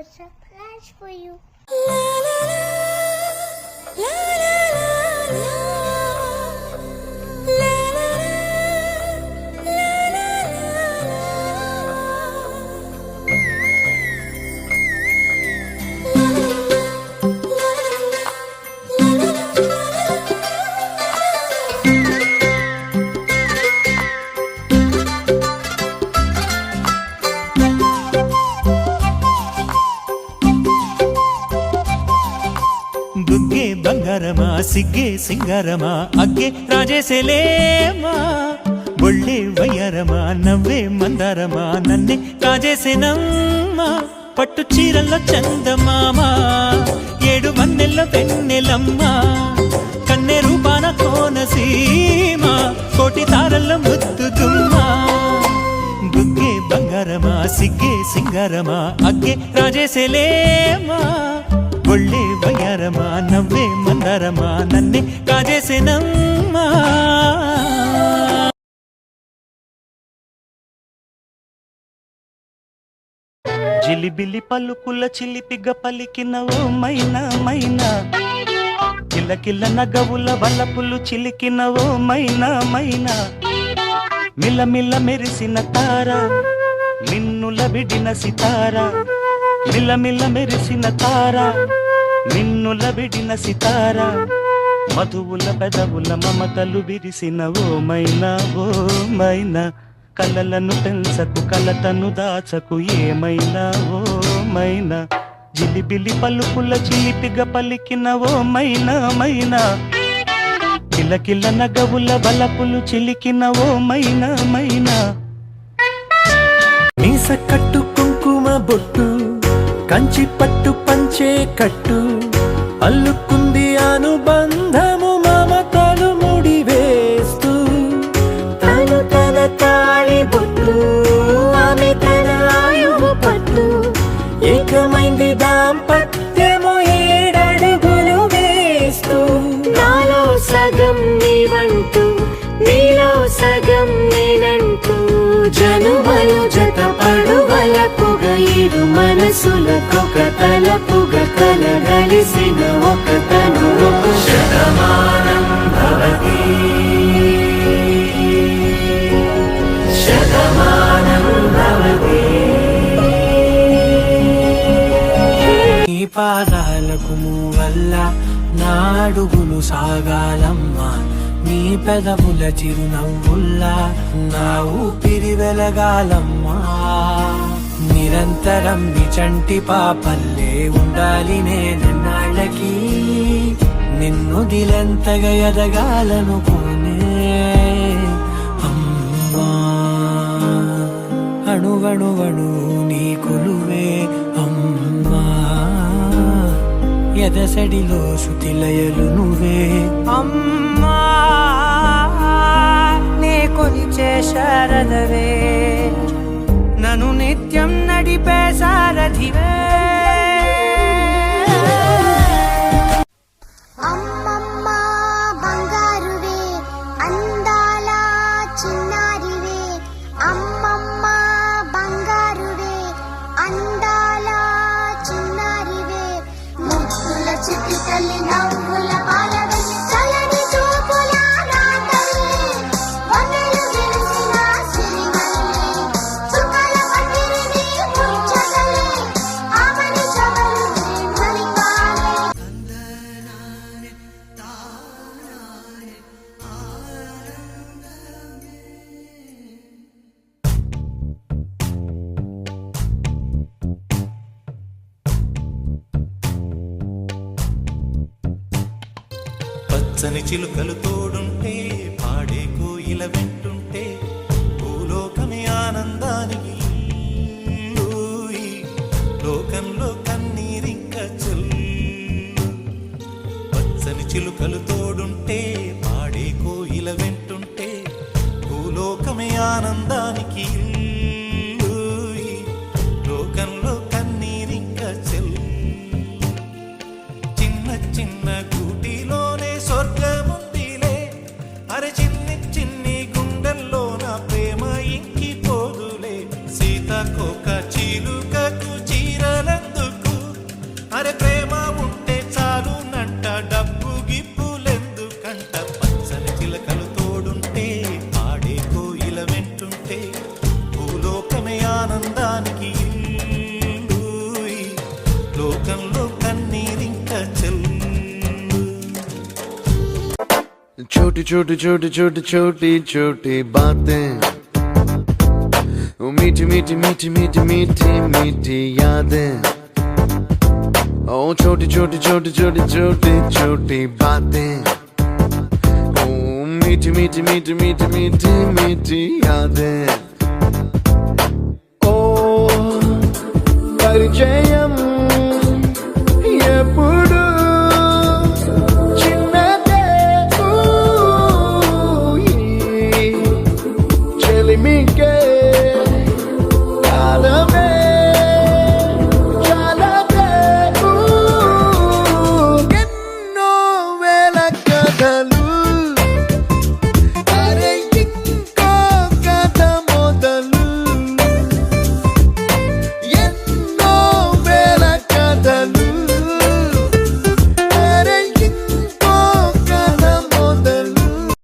surprise for you. బుగ్గే బంగారమా సిగ్గే సింగారమా అగ్గే రాజేసేలేమా ఒళ్ళే వయ్యారమా నవ్వే మందారమా నన్నే కాజేసేనమ్మా పట్టు చీరల్లో చందమామా ఏడు మన్నెల్లో వెన్నెలమ్మా కన్నె రూపాన కోనసీమా కోటి తారల్లో ముద్దుదుమ్మా బుగ్గే బంగారమా సిగ్గే సింగారమా అగ్గే రాజేసేలేమా ఒళ్ళే వయ్యారమా నవ్వే మందారమా నన్నే కాజేసేనమ్మా జిలిబిలి పలుకుల చిలిపిగ పలికిన ఓ మైనా మైనా కిలకిల నగవుల వలపులు చిలికిన ఓ మైనా మైనా మిలమిల మెరిసిన తార మిన్నుల విడిన సితార మిలమిల మెరిసిన తార మిన్నుల విడిన సితార మధువుల పెదవుల మమతలు విరిసిన ఓ మైనా కలలను పెంచకు కలతను దాచకు ఏమైనా ఓ మైనా జిలిబిలి పలుకుల చిలిపిగ పలికిన ఓ మైనా కిలకిల నగవుల బలపులు చిలికిన ఓ మైనా మీస కట్టు కుంకుమ బొట్టు కంచి పట్టు పంచే కట్టు అల్లుకుంది అనుబంధము మమతలు ముడి వేస్తూ తను తన తాళి బొట్టు ఆమె తన ఆయువు పట్టు ఏకమైంది దాంపత్యము ఏడడుగులు వేస్తూ నాలో సగం నీవంటూ నీలో సగం నేనంటూ జనుమలు జత పడువలకుగ ఇరు మనసులకొక తలపుగ కలగలిసిన ఒక తను శతమానం భవతి శతమానం భవతి నీ పాదాలకు మూవల్ల నాడుగులు సాగాలమ్మా నీ పెదవుల చిరునవ్వుల్లా నా ఊపిరి వెలగాలమ్మా నిరంతరం నిచంటి పాపల్లే ఉండాలి నేనన్నాళ్ళకి నిన్ను దిలెంతగా ఎదగాలనుకోనే అమ్మా అణువణువణు నీ కొలువే అమ్మా ఎదసడిలో శృతిలయలు నువ్వే అమ్మా నే కొలిచే శారదవే నన్ను నిత్యం నడిపే సారథివే అమ్మమ్మ బంగారువే అందాల చిన్నారివే అమ్మమ్మ బంగారువే అందాల చిన్నారివే ముద్దుల చిట్టి తల్లి నవ్వుల పాలవెల్లి చలని చూపుల నా తల్లి వన్నెలు విరిసిన సిరిమల్లి చుక్కల పందిరిని ముంచగలే ఆమని చవలు మలిపాలే పచ్చని చిలుకలు తోడుంటే పాడే కోయిల వెంటుంటే భూలోకమే ఆనందానికి ఊయి, లోకంలో కన్నీరింక చెల్లు పచ్చని చిలుకలు తోడుంటే పాడే కోయిల వెంటుంటే భూలోకమే ఆనందానికి ఊయి, లోకంలో కన్నీరింక చెల్లు చిన్న చిన్న గూటిలోనే స్వర్గముందిలే అరే చిన్ని చిన్ని గుండెల్లో నా ప్రేమ ఇంకిపోదులే సీతకొక చిలుకకు చీరలందుకు छोटी छोटी छोटी छोटी छोटी छोटी बातें, वो मीठी मीठी मीठी मीठी मीठी मीठी यादें। ओ छोटी छोटी छोटी छोटी छोटी छोटी बातें, ओ मीठी मीठी मीठी मीठी मीठी मीठी यादें।